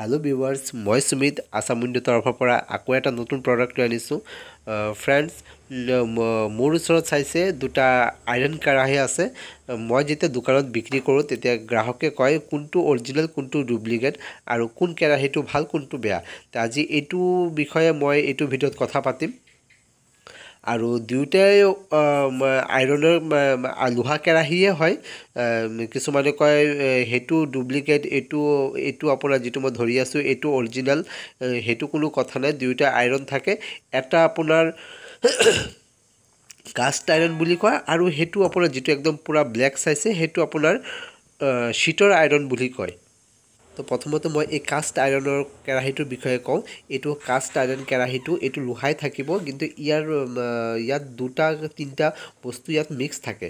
Hello viewers मैं सुमित आसामुंडी तरफर पर आको एटा नतुन product आनिছোঁ friends मोर ओचৰত চাইছে দুটা আইৰন কেৰাহী আছে মই যেতিয়া দোকানত বিক্ৰী কৰোঁ তেতিয়া গ্ৰাহকে কয় কোনটো অৰিজিনাল কোনটো ডুপ্লিকেট আৰু কোন কেৰাহীটো ভাল কোনটো বেয়া তে আজি এইটো বিষয়ে মই এইটো ভিডিঅ'ত কথা পাতিম আৰু দুটাই আইৰনৰ লোহা কেৰাহীয়ে হয় কিছুমানে কয় হেতু ডুপ্লিকেট এটো আপোনাৰ যেটো মই ধৰি আছো এটো অৰিজিনাল হেতু কোনো কথা নাই দুটা আইৰন থাকে এটা আপোনাৰ কাষ্ট আইৰন বুলি কয় আৰু হেতু আপোনাৰ যেটো একদম পুৰা ব্ল্যাক চাইছে হেতু আপোনাৰ শীটৰ আইৰন বুলি কয় তো প্ৰথমতে মই এই কাষ্ট আইৰণৰ কেৰাহীটোৰ বিষয়ে কওঁ এটো কাষ্ট আইৰন কেৰাহীটো এটো লোহাই থাকিব কিন্তু ইয়াত দুটা তিনটা বস্তু ইয়াত মিক্স থাকে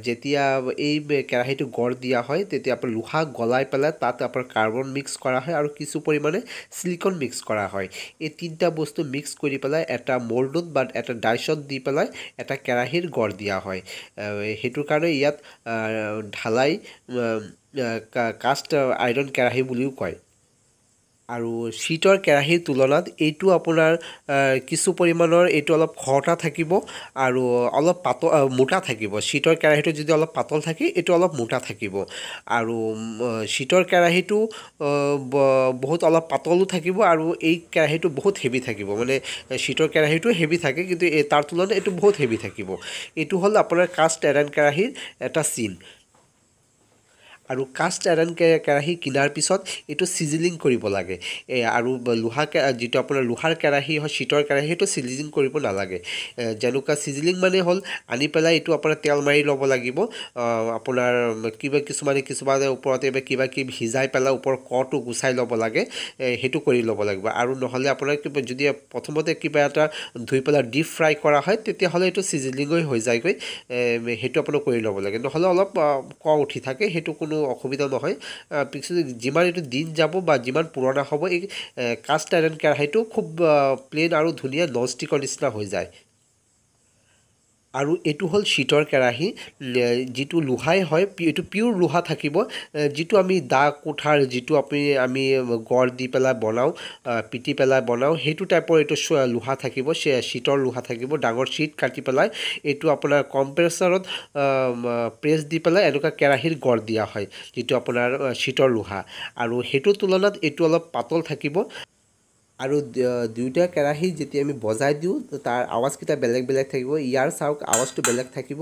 যেতিয়া এই কেৰাহীটো গড় দিয়া হয় তেতিয়া আপোনাৰ লোহা গলাই পেলাই তাত আপোনাৰ কাৰ্বন মিক্স কৰা হয় আৰু কিছু পৰিমাণে সিলিকন মিক্স কৰা হয় এই তিনটা বস্তু মিক্স কৰি পেলাই এটা মোল্ডত বা এটা ডাইচত দি পেলাই এটা কেৰাহীৰ গড় দিয়া হয় হেতুৰ কাৰণে ইয়াত ঢালাই কাষ্ট আইৰন কেৰাহী বুলিও কয় আৰু শীটৰ কেৰাহীৰ তুলনাত এইটো আপোনাৰ কিছু পৰিমাণৰ এইটো অলপ খৰটা থাকিব আৰু অলপ মোটা থাকিব শীটৰ কেৰাহীটো যদি অলপ পাতল থাকে এইটো অলপ মোটা থাকিব আৰু শীটৰ কেৰাহীটো বহুত অলপ পাতলো থাকিব আৰু এই কেৰাহীটো বহুত হেভি থাকিব মানে শীটৰ কেৰাহীটো হেভি থাকে কিন্তু তাৰ তুলনাত এইটো বহুত হেভি থাকিব এইটো হ'ল আপোনাৰ কাষ্ট আইৰন কেৰাহীৰ এটা চিন আৰু কাষ্ট আইৰন কেৰাহী কিনাৰ পিছত এটো সিজলিং কৰিব লাগে আৰু লোহা যেটো আপোনাৰ লোহাৰ কেৰাহী হয় শীটৰ কেৰাহী হেতু সিজলিং কৰিব নালাগে যেনুকা সিজলিং মানে হ'ল আনি পেলাই এটো আপোনাৰ তেল মাৰি ল'ব লাগিব আপোনাৰ কিছুমানে ওপৰতে কিবা কি ভিজাই পেলাই ওপৰ কটো গুছাই ল'ব লাগে হেতু কৰি ল'ব লাগিব আৰু নহলে আপোনাৰ যদি প্ৰথমতে কিবা এটা ধুই পেলাই ডিপ ফ্ৰাই কৰা হয় তেতিয়া হলে এটো সিজলিং হৈ যায়গৈ হেতু আপোনাৰ কৰি ল'ব লাগে নহলে অলপ ক উঠি থাকে হেতু কোনো অসুবিধা নহয় পিছত যিমান এটো দিন যাব বা যিমান পুৰণা হ'ব এই কাষ্ট আইৰন কেৰাহীটো খুব প্লেন আৰু ধুনিয়া ননষ্টিকৰ নিচিনা হৈ যায় আৰু এটো হল শীটৰ কেৰাহী যেটো লোহাই হয় এটো পিওৰ লোহা থাকিব যেটো আমি দা কোঠাৰ যেটো আমি গড় দি পেলাই বনাও পিটি পেলাই বনাও হেতু টাইপৰ এটো লোহা থাকিব শীটৰ লোহা থাকিব ডাঙৰ শীট কাটি পেলাই এটো আপোনাৰ কম্প্ৰেছৰত প্ৰেছ দি পেলাই এনেকা কেৰাহীৰ গড় দিয়া হয় যেটো আপোনাৰ শীটৰ লোহা আৰু হেতু তুলনাত এটো অলপ পাতল থাকিব আৰু দুইটা কেৰাহী যেতিয়া আমি বজাই দিও তাৰ আৱাজ কিটা বেলেগ বেলেগ থাকিব ইয়াৰ সাউক আৱাজটো বেলেগ থাকিব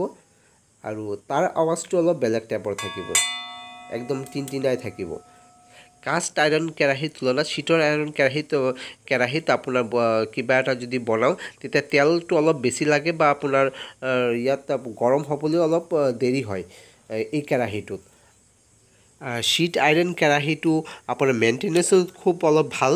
আৰু তাৰ আৱাজটো অলপ বেলেগ টাইপৰ থাকিব একদম তিনটিনাই থাকিব কাষ্ট আইৰন কেৰাহীৰ তুলনাত শীটৰ আইৰন কেৰাহীত আপোনাৰ কিবা এটা যদি বনাও তেতিয়া তেলটো অলপ বেছি লাগে বা আপোনাৰ ইয়াত গৰম হ'বলৈ অলপ দেৰি হয় এই কেৰাহীটোত শীট আইৰন কেৰাহীটো আপোনাৰ মেইনটেনেন্স খুব অলপ ভাল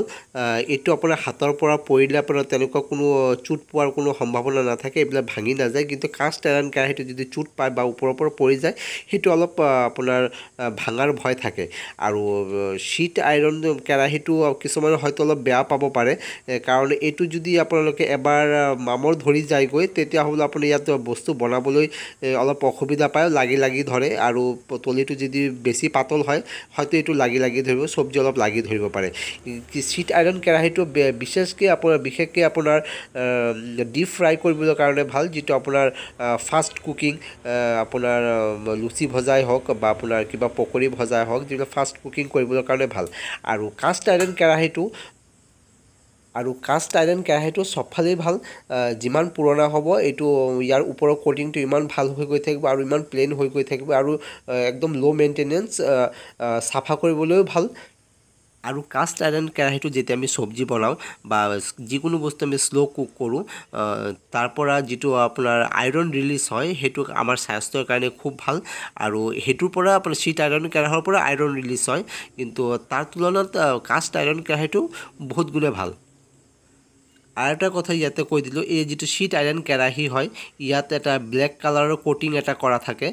এটো আপোনাৰ হাতৰ পৰা পৰিলে আপোনাৰ তেনেকুৱা কোনো চুট পোৱাৰ কোনো সম্ভাৱনা নাথাকে এইবিলাক ভাঙি নাযায় কিন্তু কাষ্ট আইৰন কেৰাহীটো যদি চুট পায় বা ওপৰৰ পৰা পৰি যায় হেতু অলপ আপোনাৰ ভাঙাৰ ভয় থাকে আৰু শীট আইৰন কেৰাহীটো কিছুমান হয়তো অলপ বেয়া পাব পাৰে কাৰণ এটো যদি আপোনালোকে এবাৰ মামৰ ধৰি যায়গৈ তেতিয়া হল আপুনি ইয়াত বস্তু বনাবলৈ অলপ অসুবিধা পায় লাগি ধৰে আৰু তলিটো যদি বেছি পাতল হয় হয়তো এটো লাগি ধৰিব সবজি অলপ লাগি ধৰিব পাৰে শীট আইৰন কেৰাহীটো বিশেষকৈ আপোনাৰ ডিপ ফ্ৰাই কৰিবলৈ কাৰণে ভাল যেটো আপোনাৰ ফাষ্ট কুকিং আপোনাৰ লুচি ভজাই হওক বা আপোনাৰ কিবা পকৰি ভজাই হওক যেটো ফাষ্ট কুকিং কৰিবলৈ কাৰণে ভাল আৰু কাষ্ট আইৰন কেৰাহীটো সবফালেই ভাল যিমান পুৰণা হ'ব এটো ইয়াৰ ওপৰৰ কোটিংটো ইমান ভাল হৈ গৈ থাকিব আৰু ইমান প্লেন হৈ গৈ থাকিব আৰু একদম লো মেইনটেনেন্স সাফা কৰিবলৈও ভাল আৰু কাষ্ট আইৰন কেৰাহীটো যেতিয়া আমি সবজি বনাও বা যিকোনো বস্তু আমি স্লো কুক কৰোঁ তাৰ পৰা যেটো আপোনাৰ আইৰন ৰিলিজ হয় হেতু আমাৰ স্বাস্থ্যৰ কাৰণে খুব ভাল আৰু হেতুৰ পৰা আপোনাৰ শীট আইৰন কেৰাহীৰ পৰা আইৰন ৰিলিজ হয় কিন্তু তাৰ তুলনাত কাষ্ট আইৰন কেৰাহীটো বহুত গুণে ভাল আৰু এটা কথা ইয়াতে কৈ দিলোঁ, এই যিটো শ্বীট আইৰণ কেৰাহী হয় ইয়াত এটা ব্লেক কালাৰৰ কোটিং এটা কৰা থাকে।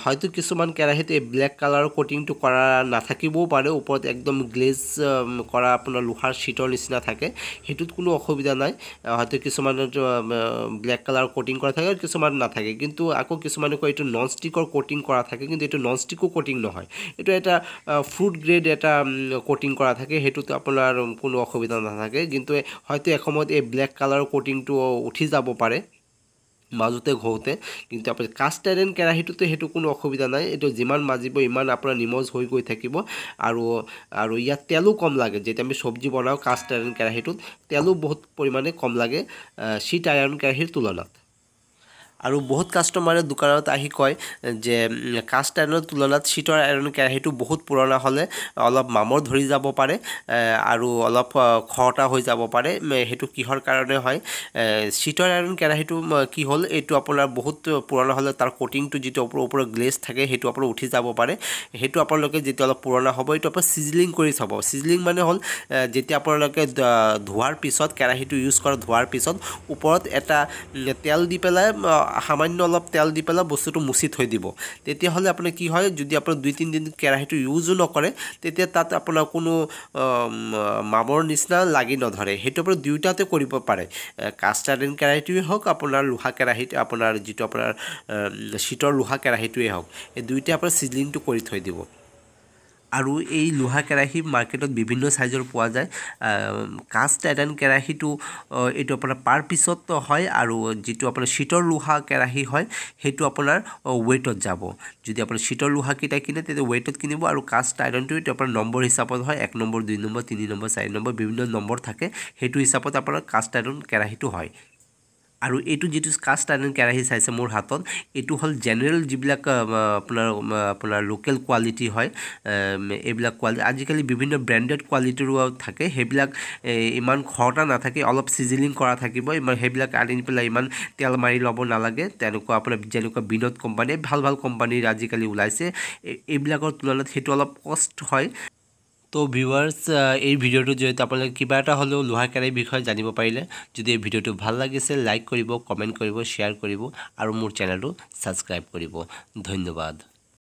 হয়তো কিছুমান কেৰাহীত এই ব্লেক কালাৰৰ কোটিংটো কৰা নাথাকিবও পাৰে, ওপৰত একদম গ্লেজ কৰা আপোনাৰ লোহাৰ শ্বীটৰ নিচিনা থাকে, সেইটোত কোনো অসুবিধা নাই। হয়তো কিছুমানত ব্লেক কালাৰৰ কোটিং কৰা থাকে আৰু কিছুমান নাথাকে, কিন্তু আকৌ কিছুমানে কয় এইটো নন ষ্টিকৰ কোটিং কৰা থাকে, কিন্তু এইটো নন ষ্টিকো কোটিং নহয়, এইটো এটা ফ্ৰুট গ্ৰেড এটা কোটিং কৰা থাকে, সেইটোত আপোনাৰ কোনো অসুবিধা নাথাকে। কিন্তু হয়তো এসময়ত এই ব্লেক কালাৰৰ কোটিংটো উঠি যাব পাৰে মাজতে ঘঁহোতে, কিন্তু আপোনাৰ কাষ্ট আইৰণ কেৰাহীটোতে সেইটো কোনো অসুবিধা নাই, এইটো যিমান মাজিব ইমান আপোনাৰ নিমজ হৈ গৈ থাকিব। আৰু ইয়াত তেলো কম লাগে, যেতিয়া আমি চব্জি বনাওঁ কাষ্ট আইৰণ কেৰাহীটোত তেলো বহুত পৰিমাণে কম লাগে শ্বীট আইৰণ কেৰাহীৰ তুলনাত। আৰু বহুত কাষ্টমাৰে দোকানত আহি কয় যে কাষ্ট আইৰণৰ তুলনাত শ্বীটৰ আইৰণ কেৰাহীটো বহুত পুৰণা হ'লে অলপ মামৰ ধৰি যাব পাৰে আৰু অলপ খৰটা হৈ যাব পাৰে। সেইটো কিহৰ কাৰণে হয়, শ্বীটৰ আইৰণ কেৰাহীটো কি হ'ল, এইটো আপোনাৰ বহুত পুৰণা হ'লে তাৰ কোটিংটো যিটো ওপৰত গ্লেজ থাকে সেইটো আপোনাৰ উঠি যাব পাৰে। সেইটো আপোনালোকে যেতিয়া অলপ পুৰণা হ'ব এইটো আপোনাৰ চিজলিং কৰি চাব। চিজলিং মানে হ'ল যেতিয়া আপোনালোকে ধোৱাৰ পিছত, কেৰাহীটো ইউজ কৰা ধোৱাৰ পিছত ওপৰত এটা তেল দি পেলাই, সামান্য অলপ তেল দি পেলাই বস্তুটো মুচি থৈ দিব। তেতিয়াহ'লে আপোনাৰ কি হয়, যদি আপোনাৰ 2-3 দিন কেৰাহীটো ইউজো নকৰে তেতিয়া তাত আপোনাৰ কোনো মামৰ নিচিনা লাগি নধৰে। সেইটো আপোনাৰ দুয়োটাতে কৰিব পাৰে, কাষ্ট আইৰণ কেৰাহীটোৱে হওক, আপোনাৰ লোহা কেৰাহীত আপোনাৰ যিটো আপোনাৰ শ্বীটৰ লোহা কেৰাহীটোৱে হওক, এই দুয়োটাই আপোনাৰ চিজলিংটো কৰি থৈ দিব। আৰু এই লোহা কেৰাহী মাৰ্কেটত বিভিন্ন চাইজৰ পোৱা যায়। কাষ্ট আইৰণ কেৰাহীটো এইটো আপোনাৰ পাৰ পিছত হয়, আৰু যিটো আপোনাৰ শ্বীটৰ লোহা কেৰাহী হয় সেইটো আপোনাৰ ৱেইটত যাব। যদি আপোনাৰ শ্বীটৰ লোহাকেইটা কিনে তেতিয়া ৱেইটত কিনিব, আৰু কাষ্ট আইৰণটো এইটো আপোনাৰ নম্বৰ হিচাপত হয়, 1 নম্বৰ 2 নম্বৰ 3 নম্বৰ 4 নম্বৰ বিভিন্ন নম্বৰ থাকে, সেইটো হিচাপত আপোনাৰ কাষ্ট আইৰণ কেৰাহীটো হয়। আৰু এইটো যিটো কাষ্ট আইৰণ কেৰাহী চাইছে মোৰ হাতত, এইটো হ'ল জেনেৰেল যিবিলাক আপোনাৰ লোকেল কোৱালিটি হয়, এইবিলাক কোৱালিটি আজিকালি বিভিন্ন ব্ৰেণ্ডেড কোৱালিটিৰো থাকে, সেইবিলাক ইমান খৰটা নাথাকে, অলপ চিজিলিং কৰা থাকিব, সেইবিলাক আনি পেলাই ইমান তেল মাৰি ল'ব নালাগে। তেনেকুৱা আপোনাৰ যেনেকুৱা বিনোদ কোম্পানী, ভাল ভাল কোম্পানীৰ আজিকালি ওলাইছে, এইবিলাকৰ তুলনাত সেইটো অলপ কষ্ট হয়। তো ভিউৱাৰ্ছ, এই ভিডিঅ'টোৰ জৰিয়তে আপোনালোকে কিবা এটা হ'লেও লোহা কেৰাহীৰ বিষয়ে জানিব পাৰিলে। যদি এই ভিডিঅ'টো ভাল লাগিছে লাইক কৰিব, কমেণ্ট কৰিব, শ্বেয়াৰ কৰিব আৰু মোৰ চেনেলটো ছাবস্ক্ৰাইব কৰিব। ধন্যবাদ।